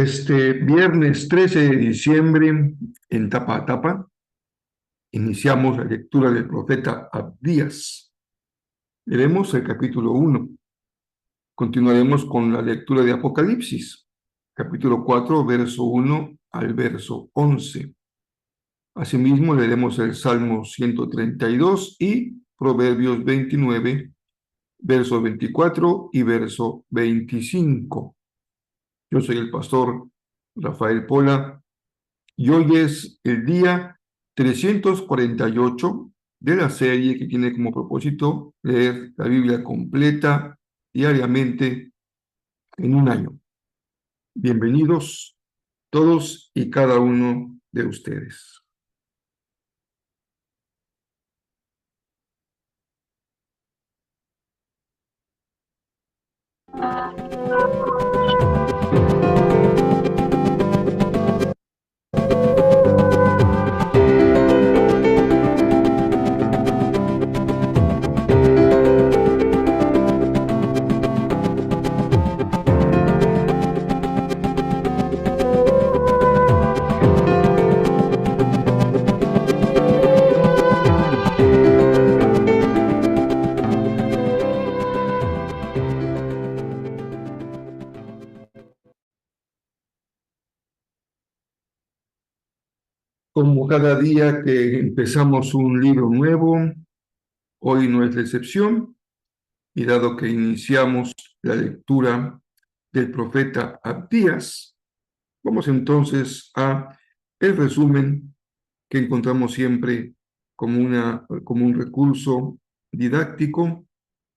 Este viernes 13 de diciembre, en tapa a tapa, iniciamos la lectura del profeta Abdías. Leeremos el capítulo 1. Continuaremos con la lectura de Apocalipsis, capítulo 4, verso 1 al verso 11. Asimismo, leeremos el Salmo 132 y Proverbios 29, verso 24 y verso 25. Yo soy el pastor Rafael Pola y hoy es el día 348 de la serie que tiene como propósito leer la Biblia completa diariamente en un año. Bienvenidos todos y cada uno de ustedes. Como cada día que empezamos un libro nuevo, hoy no es la excepción, y dado que iniciamos la lectura del profeta Abdías, vamos entonces a el resumen que encontramos siempre como un recurso didáctico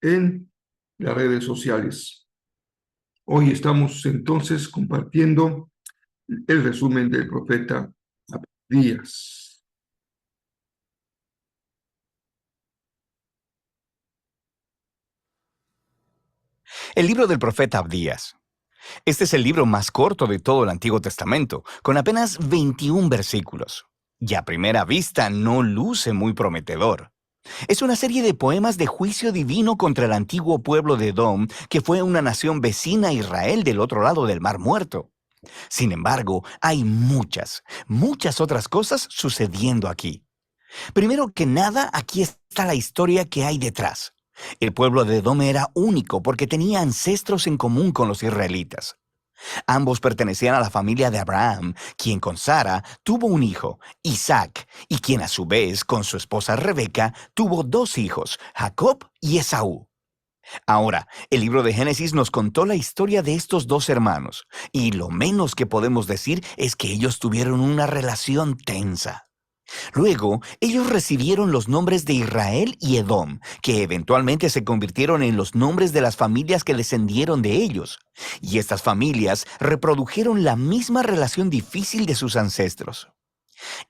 en las redes sociales. Hoy estamos entonces compartiendo el resumen del profeta Abdías. El libro del profeta Abdías. Este es el libro más corto de todo el Antiguo Testamento, con apenas 21 versículos. Y a primera vista no luce muy prometedor. Es una serie de poemas de juicio divino contra el antiguo pueblo de Edom, que fue una nación vecina a Israel del otro lado del Mar Muerto. Sin embargo, hay muchas otras cosas sucediendo aquí. Primero que nada, aquí está la historia que hay detrás. El pueblo de Edom era único porque tenía ancestros en común con los israelitas. Ambos pertenecían a la familia de Abraham, quien con Sara tuvo un hijo, Isaac, y quien a su vez, con su esposa Rebeca, tuvo 2 hijos, Jacob y Esaú. Ahora, el libro de Génesis nos contó la historia de estos 2 hermanos, y lo menos que podemos decir es que ellos tuvieron una relación tensa. Luego, ellos recibieron los nombres de Israel y Edom, que eventualmente se convirtieron en los nombres de las familias que descendieron de ellos. Y estas familias reprodujeron la misma relación difícil de sus ancestros.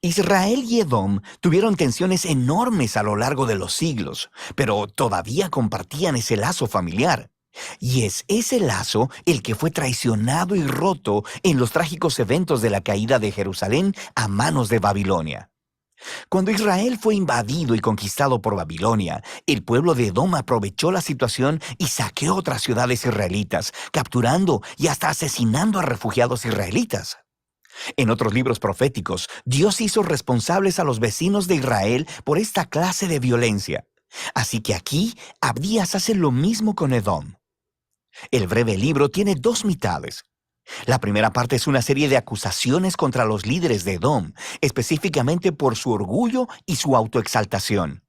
Israel y Edom tuvieron tensiones enormes a lo largo de los siglos, pero todavía compartían ese lazo familiar. Y es ese lazo el que fue traicionado y roto en los trágicos eventos de la caída de Jerusalén a manos de Babilonia. Cuando Israel fue invadido y conquistado por Babilonia, el pueblo de Edom aprovechó la situación y saqueó otras ciudades israelitas, capturando y hasta asesinando a refugiados israelitas. En otros libros proféticos, Dios hizo responsables a los vecinos de Israel por esta clase de violencia. Así que aquí, Abdías hace lo mismo con Edom. El breve libro tiene 2 mitades. La primera parte es una serie de acusaciones contra los líderes de Edom, específicamente por su orgullo y su autoexaltación.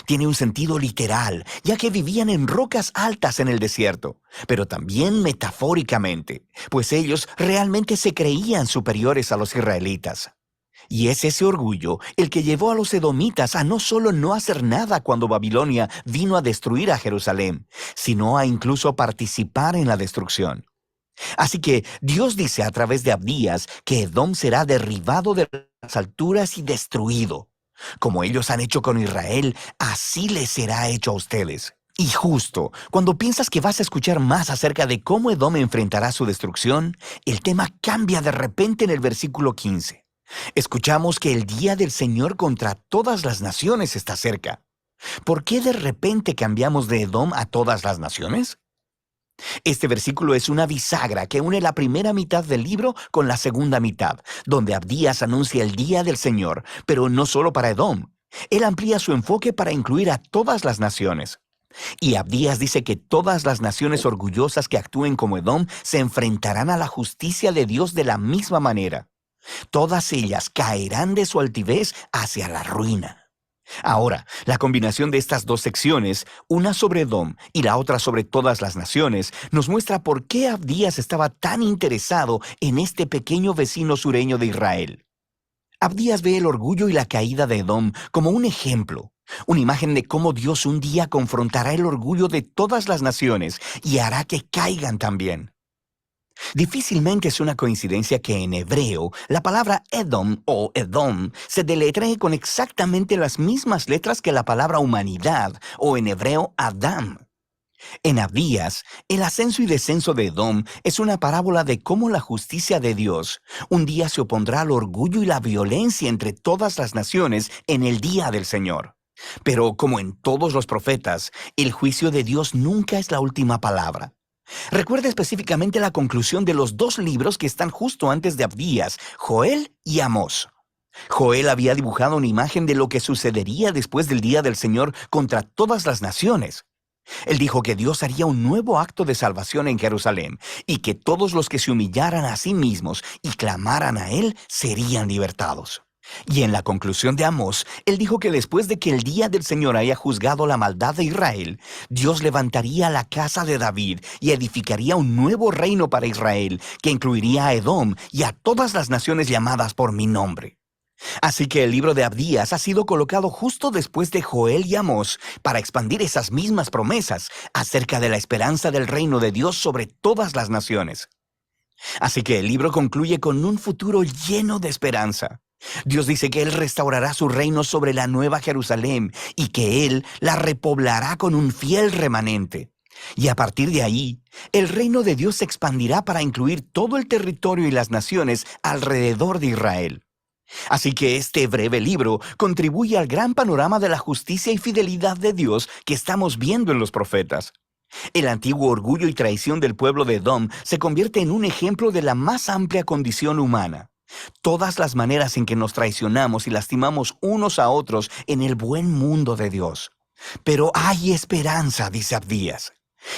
Tiene un sentido literal, ya que vivían en rocas altas en el desierto, pero también metafóricamente, pues ellos realmente se creían superiores a los israelitas. Y es ese orgullo el que llevó a los edomitas a no solo no hacer nada cuando Babilonia vino a destruir a Jerusalén, sino a incluso participar en la destrucción. Así que Dios dice a través de Abdías que Edom será derribado de las alturas y destruido. Como ellos han hecho con Israel, así les será hecho a ustedes. Y justo cuando piensas que vas a escuchar más acerca de cómo Edom enfrentará su destrucción, el tema cambia de repente en el versículo 15. Escuchamos que el día del Señor contra todas las naciones está cerca. ¿Por qué de repente cambiamos de Edom a todas las naciones? Este versículo es una bisagra que une la primera mitad del libro con la segunda mitad, donde Abdías anuncia el día del Señor, pero no solo para Edom. Él amplía su enfoque para incluir a todas las naciones. Y Abdías dice que todas las naciones orgullosas que actúen como Edom se enfrentarán a la justicia de Dios de la misma manera. Todas ellas caerán de su altivez hacia la ruina. Ahora, la combinación de estas dos secciones, una sobre Edom y la otra sobre todas las naciones, nos muestra por qué Abdías estaba tan interesado en este pequeño vecino sureño de Israel. Abdías ve el orgullo y la caída de Edom como un ejemplo, una imagen de cómo Dios un día confrontará el orgullo de todas las naciones y hará que caigan también. Difícilmente es una coincidencia que en hebreo la palabra Edom o Edom se deletree con exactamente las mismas letras que la palabra humanidad o en hebreo Adam. En Abdías, el ascenso y descenso de Edom es una parábola de cómo la justicia de Dios un día se opondrá al orgullo y la violencia entre todas las naciones en el día del Señor. Pero como en todos los profetas, el juicio de Dios nunca es la última palabra. Recuerda específicamente la conclusión de los dos libros que están justo antes de Abdías, Joel y Amós. Joel había dibujado una imagen de lo que sucedería después del día del Señor contra todas las naciones. Él dijo que Dios haría un nuevo acto de salvación en Jerusalén y que todos los que se humillaran a sí mismos y clamaran a Él serían libertados. Y en la conclusión de Amós, él dijo que después de que el día del Señor haya juzgado la maldad de Israel, Dios levantaría la casa de David y edificaría un nuevo reino para Israel, que incluiría a Edom y a todas las naciones llamadas por mi nombre. Así que el libro de Abdías ha sido colocado justo después de Joel y Amós para expandir esas mismas promesas acerca de la esperanza del reino de Dios sobre todas las naciones. Así que el libro concluye con un futuro lleno de esperanza. Dios dice que Él restaurará su reino sobre la nueva Jerusalén y que Él la repoblará con un fiel remanente. Y a partir de ahí, el reino de Dios se expandirá para incluir todo el territorio y las naciones alrededor de Israel. Así que este breve libro contribuye al gran panorama de la justicia y fidelidad de Dios que estamos viendo en los profetas. El antiguo orgullo y traición del pueblo de Edom se convierte en un ejemplo de la más amplia condición humana. Todas las maneras en que nos traicionamos y lastimamos unos a otros en el buen mundo de Dios. Pero hay esperanza, dice Abdías.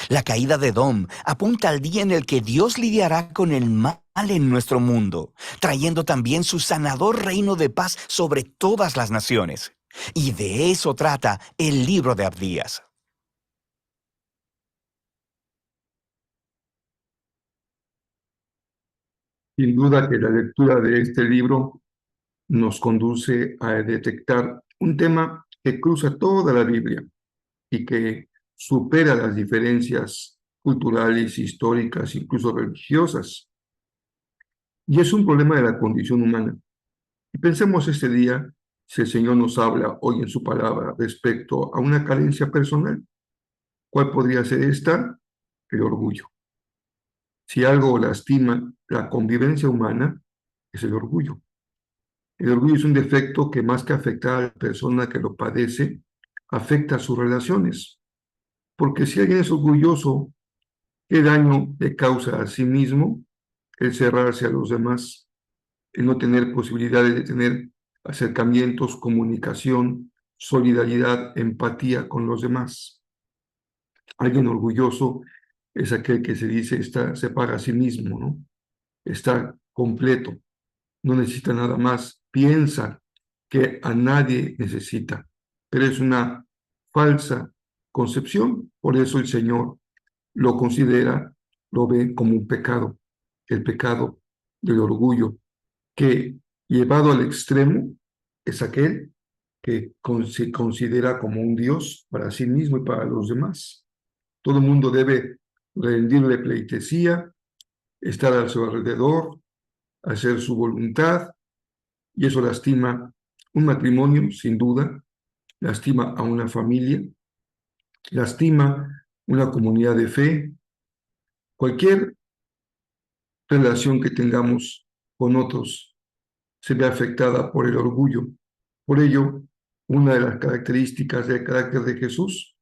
La caída de Edom apunta al día en el que Dios lidiará con el mal en nuestro mundo, trayendo también su sanador reino de paz sobre todas las naciones. Y de eso trata el libro de Abdías. Sin duda que la lectura de este libro nos conduce a detectar un tema que cruza toda la Biblia y que supera las diferencias culturales, históricas, incluso religiosas. Y es un problema de la condición humana. Y pensemos este día si el Señor nos habla hoy en su palabra respecto a una carencia personal. ¿Cuál podría ser esta? El orgullo. Si algo lastima la convivencia humana, es el orgullo. El orgullo es un defecto que más que afectar a la persona que lo padece, afecta a sus relaciones. Porque si alguien es orgulloso, ¿qué daño le causa a sí mismo el cerrarse a los demás, el no tener posibilidades de tener acercamientos, comunicación, solidaridad, empatía con los demás? Alguien orgulloso es aquel que se dice se paga a sí mismo, ¿no? Está completo, no necesita nada más, piensa que a nadie necesita, pero es una falsa concepción. Por eso el Señor lo considera, lo ve como un pecado, el pecado del orgullo, que llevado al extremo es aquel que se considera como un Dios para sí mismo y para los demás. Todo el mundo debe rendirle pleitesía, estar a su alrededor, hacer su voluntad, y eso lastima un matrimonio, sin duda, lastima a una familia, lastima una comunidad de fe, cualquier relación que tengamos con otros se ve afectada por el orgullo. Por ello, una de las características del carácter de Jesús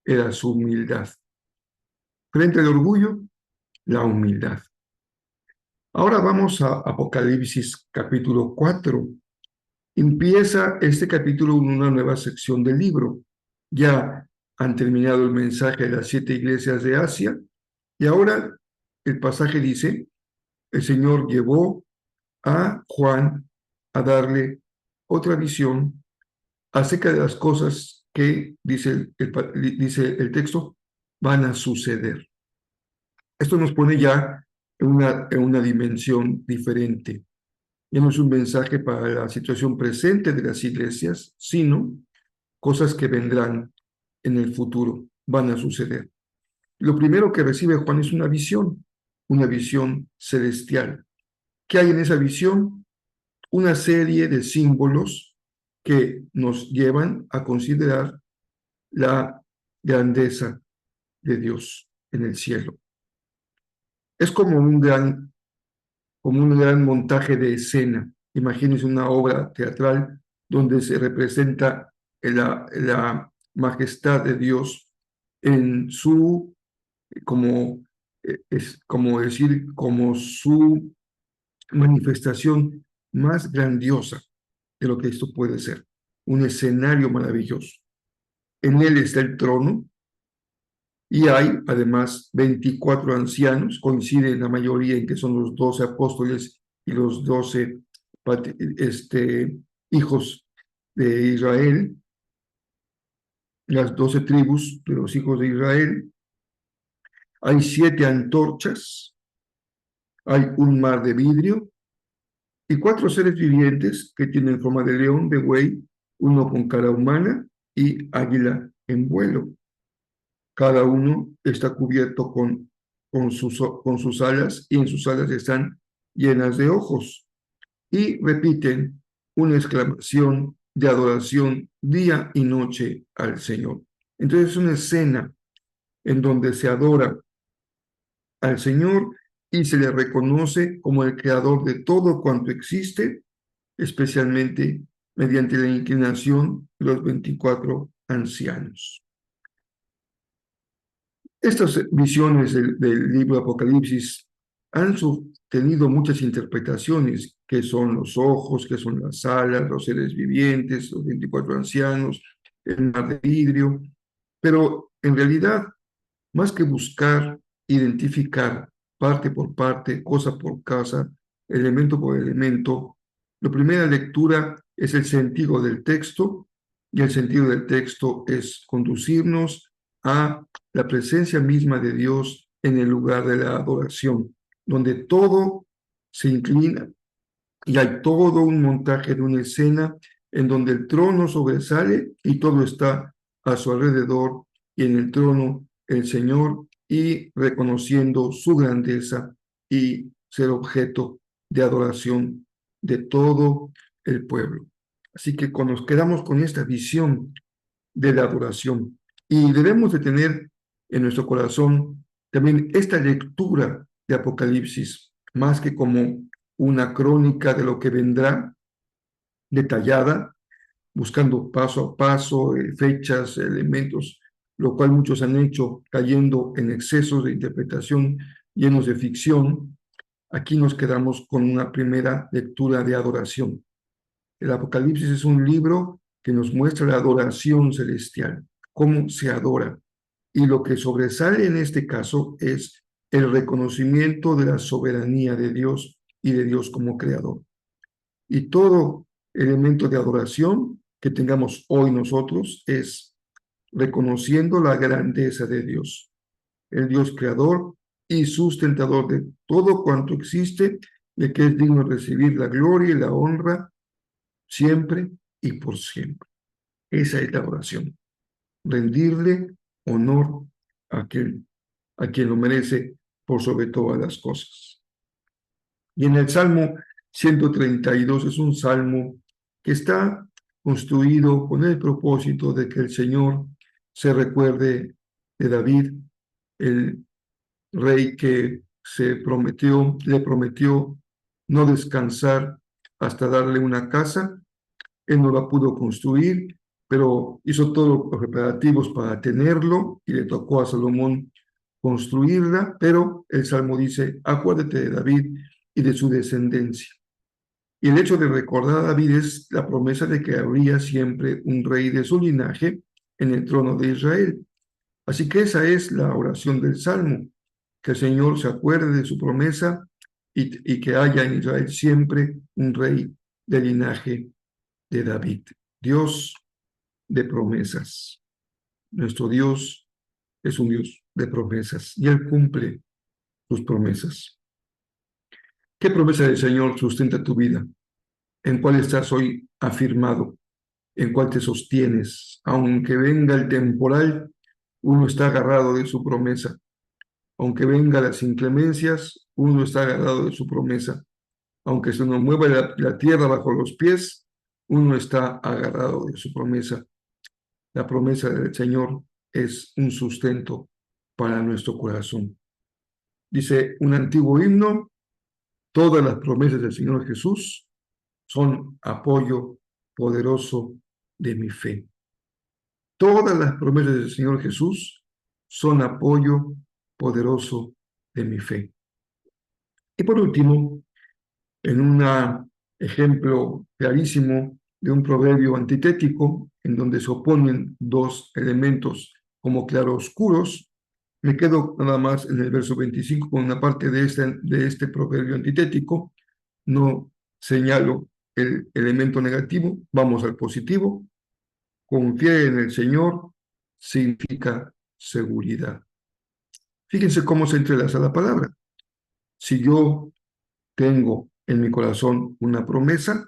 era su humildad. Frente al orgullo, la humildad. Ahora vamos a Apocalipsis capítulo 4. Empieza este capítulo en una nueva sección del libro. Ya han terminado el mensaje de las 7 iglesias de Asia y ahora el pasaje dice, el Señor llevó a Juan a darle otra visión acerca de las cosas que, dice el texto, van a suceder. Esto nos pone ya en una dimensión diferente. Ya no es un mensaje para la situación presente de las iglesias, sino cosas que vendrán en el futuro, van a suceder. Lo primero que recibe Juan es una visión celestial. ¿Qué hay en esa visión? Una serie de símbolos que nos llevan a considerar la grandeza de Dios en el cielo. Es como un gran montaje de escena. Imagínense una obra teatral donde se representa la majestad de Dios en su, como, es como decir, como su manifestación más grandiosa de lo que esto puede ser. Un escenario maravilloso. En él está el trono y hay además 24 ancianos, coinciden la mayoría en que son los 12 apóstoles y los 12 hijos de Israel, las 12 tribus de los hijos de Israel. Hay 7 antorchas, hay un mar de vidrio y 4 seres vivientes que tienen forma de león, de buey, uno con cara humana y águila en vuelo. Cada uno está cubierto con sus alas y en sus alas están llenas de ojos. Y repiten una exclamación de adoración día y noche al Señor. Entonces es una escena en donde se adora al Señor y se le reconoce como el creador de todo cuanto existe, especialmente mediante la inclinación de los 24 ancianos. Estas visiones del libro de Apocalipsis han tenido muchas interpretaciones, que son los ojos, que son las alas, los seres vivientes, los 24 ancianos, el mar de vidrio, pero en realidad, más que buscar identificar parte por parte, cosa por cosa, elemento por elemento, la primera lectura es el sentido del texto, y el sentido del texto es conducirnos a la presencia misma de Dios en el lugar de la adoración, donde todo se inclina y hay todo un montaje de una escena en donde el trono sobresale y todo está a su alrededor y en el trono el Señor y reconociendo su grandeza y ser objeto de adoración de todo el pueblo. Así que nos quedamos con esta visión de la adoración y debemos de tener en nuestro corazón también esta lectura de Apocalipsis, más que como una crónica de lo que vendrá, detallada, buscando paso a paso fechas, elementos, lo cual muchos han hecho cayendo en excesos de interpretación llenos de ficción. Aquí nos quedamos con una primera lectura de adoración. El Apocalipsis es un libro que nos muestra la adoración celestial, cómo se adora. Y lo que sobresale en este caso es el reconocimiento de la soberanía de Dios y de Dios como creador. Y todo elemento de adoración que tengamos hoy nosotros es reconociendo la grandeza de Dios, el Dios creador y sustentador de todo cuanto existe, de que es digno de recibir la gloria y la honra siempre y por siempre. Esa es la adoración, rendirle honor a quien lo merece por sobre todas las cosas. Y en el Salmo 132 es un salmo que está construido con el propósito de que el Señor se recuerde de David, el rey que le prometió no descansar hasta darle una casa. Él no la pudo construir, pero hizo todos los preparativos para tenerlo y le tocó a Salomón construirla, pero el Salmo dice, acuérdate de David y de su descendencia. Y el hecho de recordar a David es la promesa de que habría siempre un rey de su linaje en el trono de Israel. Así que esa es la oración del Salmo, que el Señor se acuerde de su promesa y que haya en Israel siempre un rey del linaje de David. Dios de promesas. Nuestro Dios es un Dios de promesas y Él cumple sus promesas. ¿Qué promesa del Señor sustenta tu vida? ¿En cuál estás hoy afirmado? ¿En cuál te sostienes? Aunque venga el temporal, uno está agarrado de su promesa. Aunque vengan las inclemencias, uno está agarrado de su promesa. Aunque se nos mueva la tierra bajo los pies, uno está agarrado de su promesa. La promesa del Señor es un sustento para nuestro corazón. Dice un antiguo himno, todas las promesas del Señor Jesús son apoyo poderoso de mi fe. Todas las promesas del Señor Jesús son apoyo poderoso de mi fe. Y por último, en un ejemplo clarísimo de un proverbio antitético, en donde se oponen dos elementos como claroscuros, me quedo nada más en el verso 25 con una parte de este proverbio antitético. No señalo el elemento negativo, vamos al positivo. Confiar en el Señor significa seguridad. Fíjense cómo se entrelaza la palabra. Si yo tengo en mi corazón una promesa,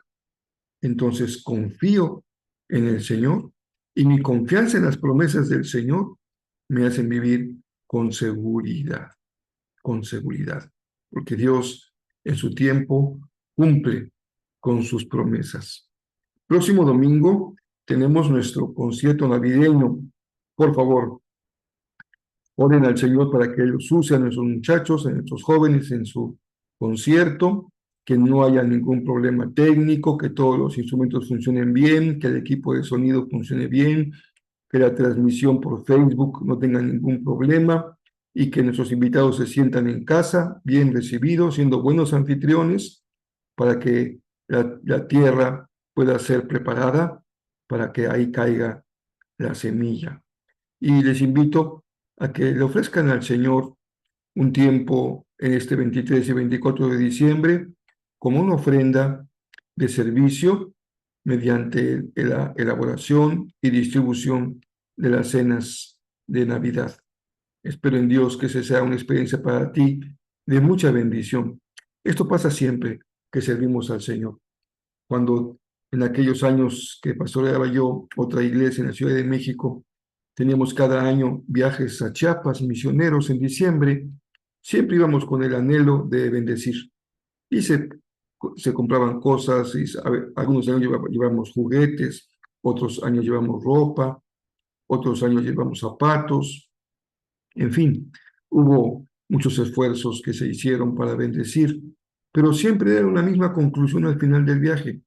entonces confío en el Señor y mi confianza en las promesas del Señor me hacen vivir con seguridad, porque Dios en su tiempo cumple con sus promesas. Próximo domingo tenemos nuestro concierto navideño. Por favor, oren al Señor para que los use a nuestros muchachos, a nuestros jóvenes en su concierto, que no haya ningún problema técnico, que todos los instrumentos funcionen bien, que el equipo de sonido funcione bien, que la transmisión por Facebook no tenga ningún problema y que nuestros invitados se sientan en casa, bien recibidos, siendo buenos anfitriones, para que la tierra pueda ser preparada para que ahí caiga la semilla. Y les invito a que le ofrezcan al Señor un tiempo en este 23 y 24 de diciembre como una ofrenda de servicio mediante la elaboración y distribución de las cenas de Navidad. Espero en Dios que esa sea una experiencia para ti de mucha bendición. Esto pasa siempre que servimos al Señor. Cuando en aquellos años que pastoreaba yo otra iglesia en la Ciudad de México, teníamos cada año viajes a Chiapas, misioneros en diciembre, siempre íbamos con el anhelo de bendecir. Y se compraban cosas, y algunos años llevamos juguetes, otros años llevamos ropa, otros años llevamos zapatos, en fin, hubo muchos esfuerzos que se hicieron para bendecir, pero siempre era una misma conclusión al final del viaje.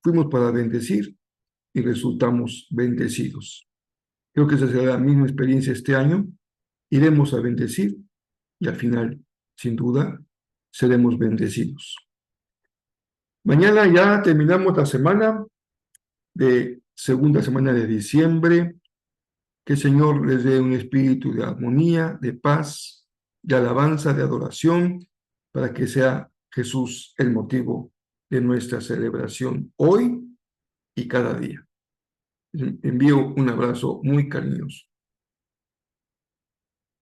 Fuimos para bendecir y resultamos bendecidos. Creo que esa será la misma experiencia este año. Iremos a bendecir y al final, sin duda, seremos bendecidos. Mañana ya terminamos la semana segunda semana de diciembre. Que el Señor les dé un espíritu de armonía, de paz, de alabanza, de adoración, para que sea Jesús el motivo de nuestra celebración hoy y cada día. Envío un abrazo muy cariñoso.